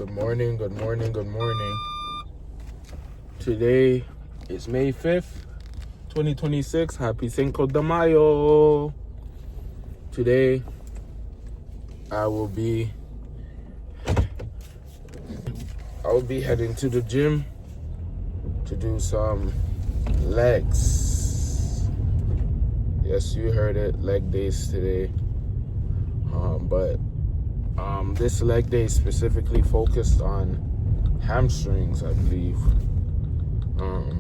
Good morning, good morning, good morning. Today is May 5th, 2026. Happy Cinco de Mayo. Today, I will be heading to the gym to do some legs. Yes, you heard it, leg days today. But this leg day is specifically focused on hamstrings, I believe.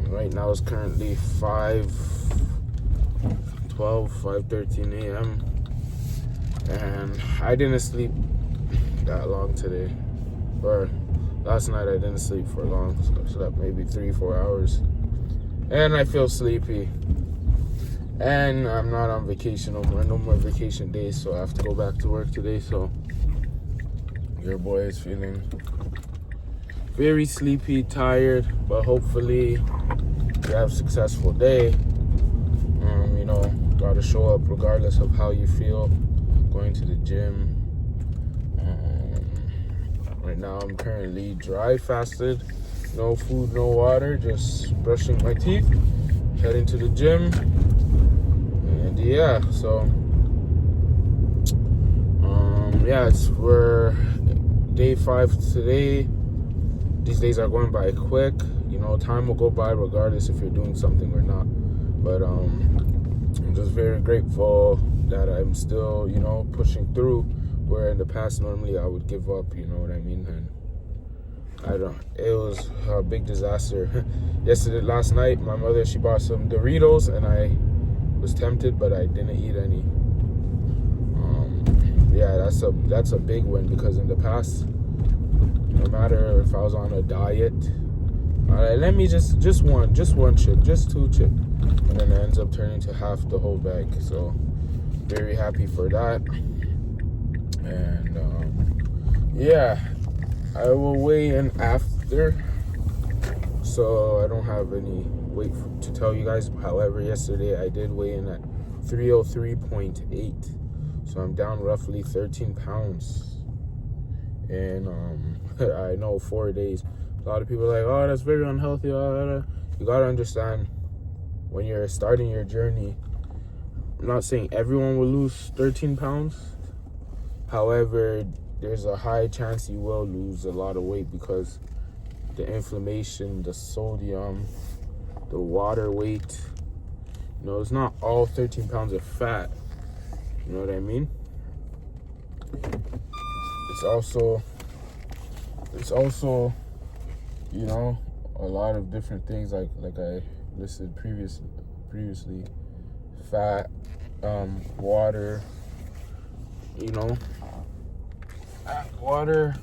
Right now it's currently 5:13 a.m. and I didn't sleep that long today. Or last night I didn't sleep for long, so I slept maybe 3-4 hours. And I feel sleepy. And I'm not on vacation no more vacation days, so I have to go back to work today, so your boy is feeling very sleepy, tired, but hopefully you have a successful day. Gotta show up regardless of how you feel going to the gym. Right now I'm currently dry fasted, no food, no water, just brushing my teeth, heading to the gym. And we're day 5 today. These days are going by quick. Time will go by regardless if you're doing something or not. But I'm just very grateful that I'm still, pushing through, where in the past normally I would give up, you know what I mean? And it was a big disaster. Last night, my mother, she bought some Doritos and I was tempted, but I didn't eat any. That's a big win, because in the past, no matter if I was on a diet, let me just one chip, just 2 chips, and then it ends up turning to half the whole bag. So very happy for that. And I will weigh in after, so I don't have any weight to tell you guys. However, yesterday I did weigh in at 303.8, so I'm down roughly 13 pounds in I know 4 days. A lot of people are like, oh, that's very unhealthy. You gotta understand, when you're starting your journey, I'm not saying everyone will lose 13 pounds. However, there's a high chance you will lose a lot of weight, because the inflammation, the sodium, the water weight, it's not all 13 pounds of fat. You know what I mean? It's also a lot of different things like I listed previously. Fat, water, water.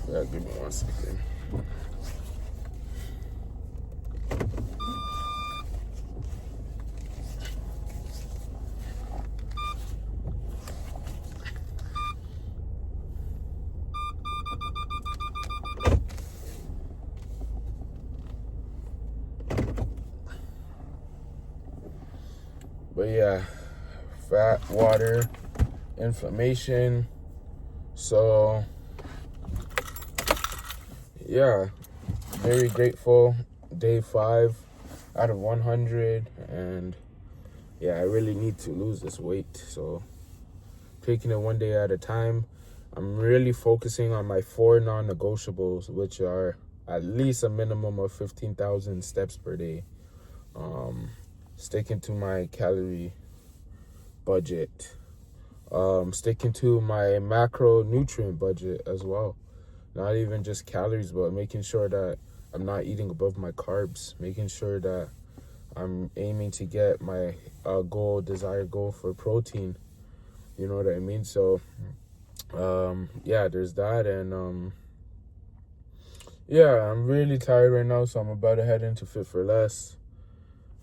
Yeah, give me 1 second. But yeah, fat, water, inflammation. So yeah, very grateful. Day 5 out of 100, and I really need to lose this weight. So taking it one day at a time. I'm really focusing on my 4 non-negotiables, which are at least a minimum of 15,000 steps per day. Sticking to my calorie budget. Sticking to my macronutrient budget as well. Not even just calories, but making sure that I'm not eating above my carbs. Making sure that I'm aiming to get my desired goal for protein. You know what I mean? So, there's that. And, I'm really tired right now, so I'm about to head into Fit for Less.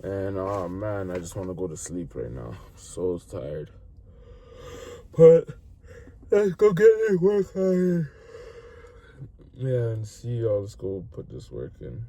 And, oh man, I just want to go to sleep right now. So tired. But let's go get this work out here. Yeah, and see y'all. Let's go put this work in.